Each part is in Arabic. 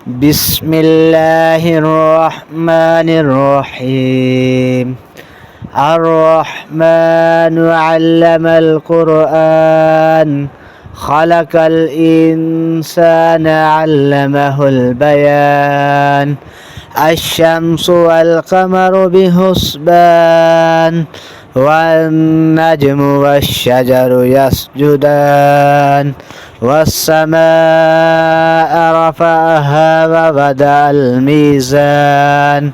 بسم الله الرحمن الرحيم. الرحمن علم القرآن خلق الإنسان علمه البيان. الشمس والقمر بحسبان والنجم والشجر يسجدان والسماء رفعها ووضع الميزان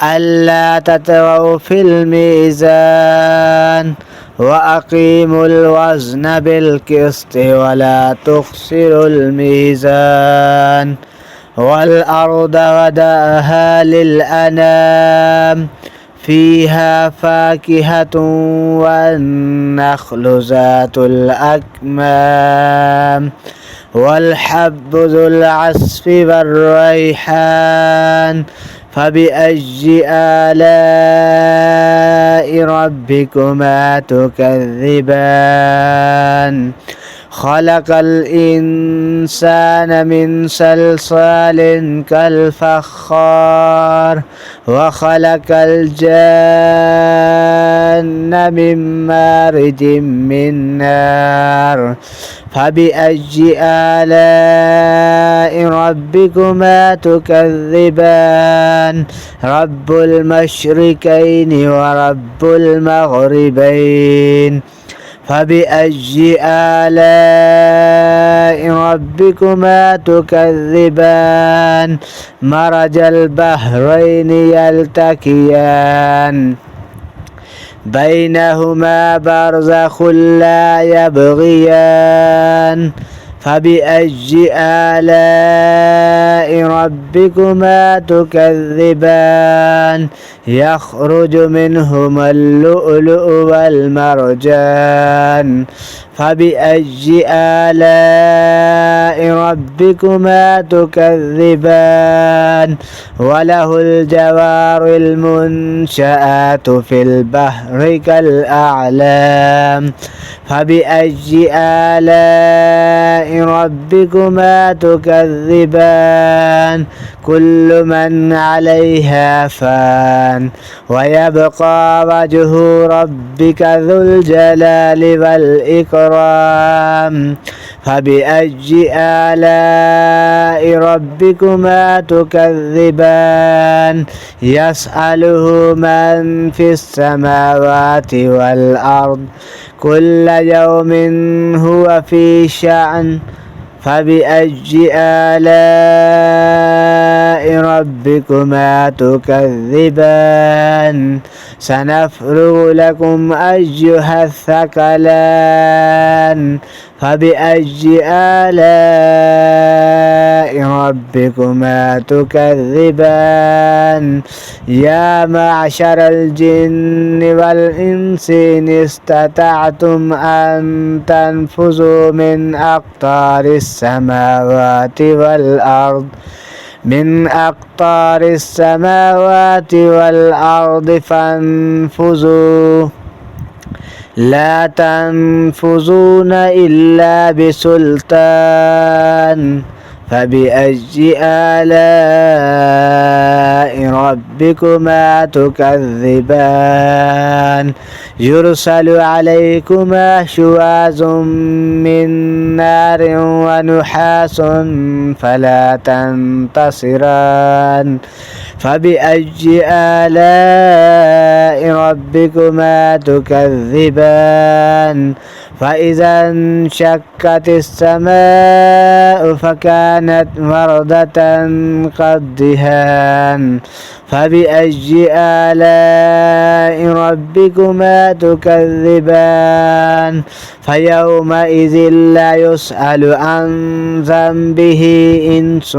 ألا تطغوا في الميزان وأقيموا الوزن بالقسط ولا تخسروا الميزان والأرض وضعها للأنام فيها فاكهة والنخل ذات الأكمام والحب ذو العصف والريحان فبأي آلاء ربكما تكذبان خلق الإنسان من صلصال كالفخار وخلق الجن من مارج من نار فبأي آلاء ربكما تكذبان رب المشرقين ورب المغربين فبأي آلاء ربكما تكذبان مرج البحرين يلتقيان بينهما برزخ لا يبغيان فبأي آلاء ربكما تكذبان يخرج منهما اللؤلؤ والمرجان فبأي آلاء ربكما تكذبان وله الجوار المنشآت في البحر كالأعلام فبأي آلاء ربكما تكذبان كل من عليها فان ويبقى وجه ربك ذو الجلال والإكرام فبأي آلاء ربكما تكذبان يسأله من في السماوات والأرض كل يوم هو في شأن فبأي آلاء ربكما تكذبان سنفرغ لكم أيها الثقلان فبأي آلاء ربكما تكذبان يا معشر الجن والإنس إن استطعتم أن تنفذوا من أقطار السماوات والأرض فانفذوا لا تنفذون إلا بسلطان فبأي آلاء ربكما تكذبان يرسل عليكما شواظ من نار ونحاس فلا تنتصران فبأي آلاء ربكما تكذبان فإذا انشقت السماء فكانت وردة كالدهان فبأي آلاء ربكما تكذبان فيومئذ لا يسأل عن ذنبه إنس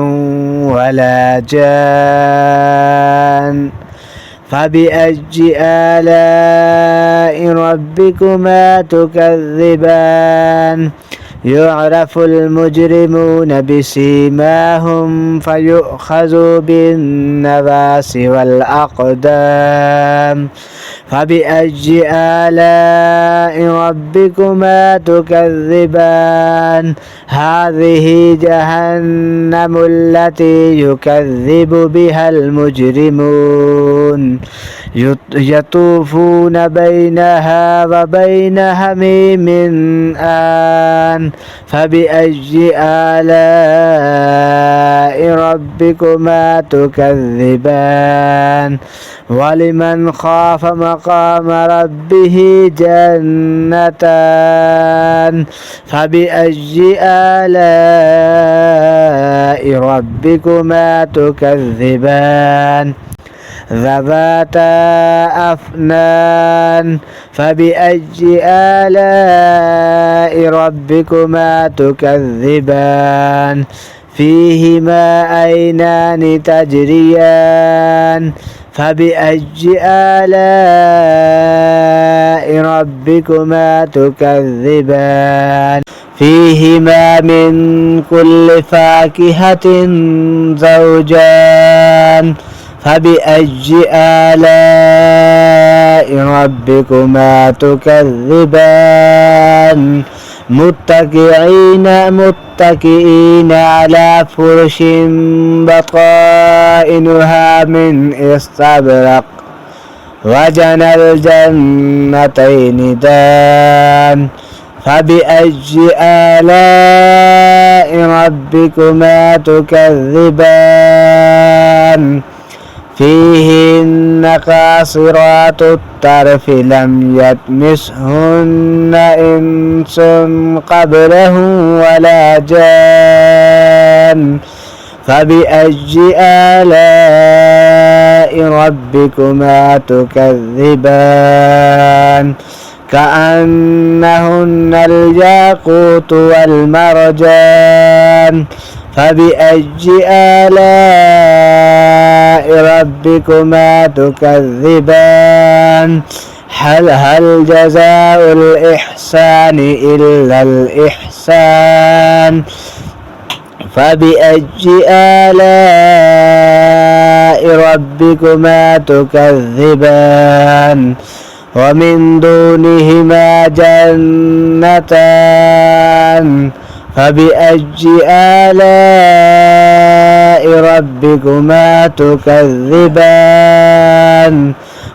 ولا جان فبأي آلاء ربكما تكذبان يعرف المجرمون بسيماهم فيؤخذ بالنواصي والأقدام فبأي آلاء ربكما تكذبان هذه جهنم التي يكذب بها المجرمون يطوفون بينها وبين حميم آن فبأي آلاء ربكما تكذبان ولمن خاف مقام ربه جنتان فبأي آلاء ربكما تكذبان ذواتا أفنان فبأي آلاء ربكما تكذبان فيهما عينان تجريان فبأي آلاء ربكما تكذبان فيهما من كل فاكهة زوجان فبأي آلاء ربكما تكذبان متكئين على فرش بطائنها من استبرق وجنى الجنتين دان فبأي آلاء ربكما تكذبان فيهن قاصرات الطرف لم يطمثهن إنس قبلهم ولا جان فبأي آلاء ربكما تكذبان كأنهن الياقوت والمرجان فبأي آلاء ربكما تكذبان هل جزاء الإحسان إلا الإحسان فبأي آلاء ربكما تكذبان ومن دونهما جنتان فبأي آلاء ربكما تكذبان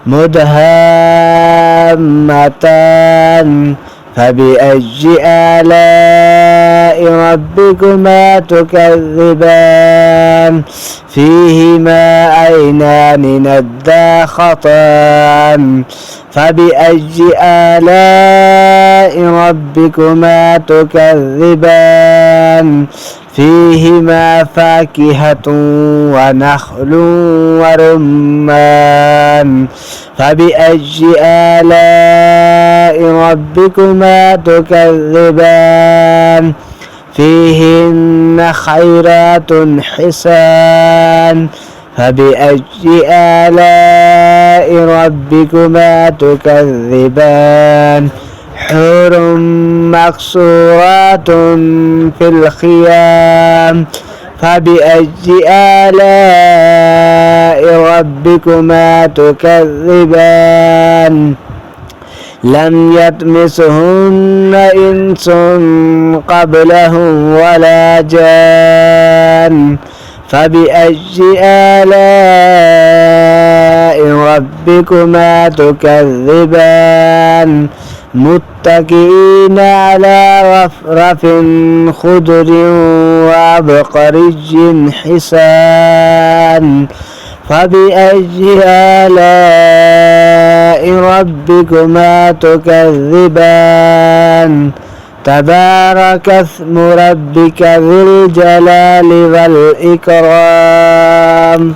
مدهامتان فبأي آلاء ربكما تكذبان فيهما عينان نضاختان فبأي آلاء ربكما تكذبان فيهما فاكهة ونخل ورمان فبأي آلاء ربكما تكذبان فيهن خيرات حسان فبأي آلاء ربكما تكذبان حور مقصورات في الخيام فبأي آلاء ربكما تكذبان لم يطمثهن إنس قبلهم ولا جان فبأي آلاء ربكما تكذبان متكئين على رفرف خضر وعبقري حسان فبأي آلاء ربكما تكذبان تبارك اسم ربك ذي الجلال والإكرام.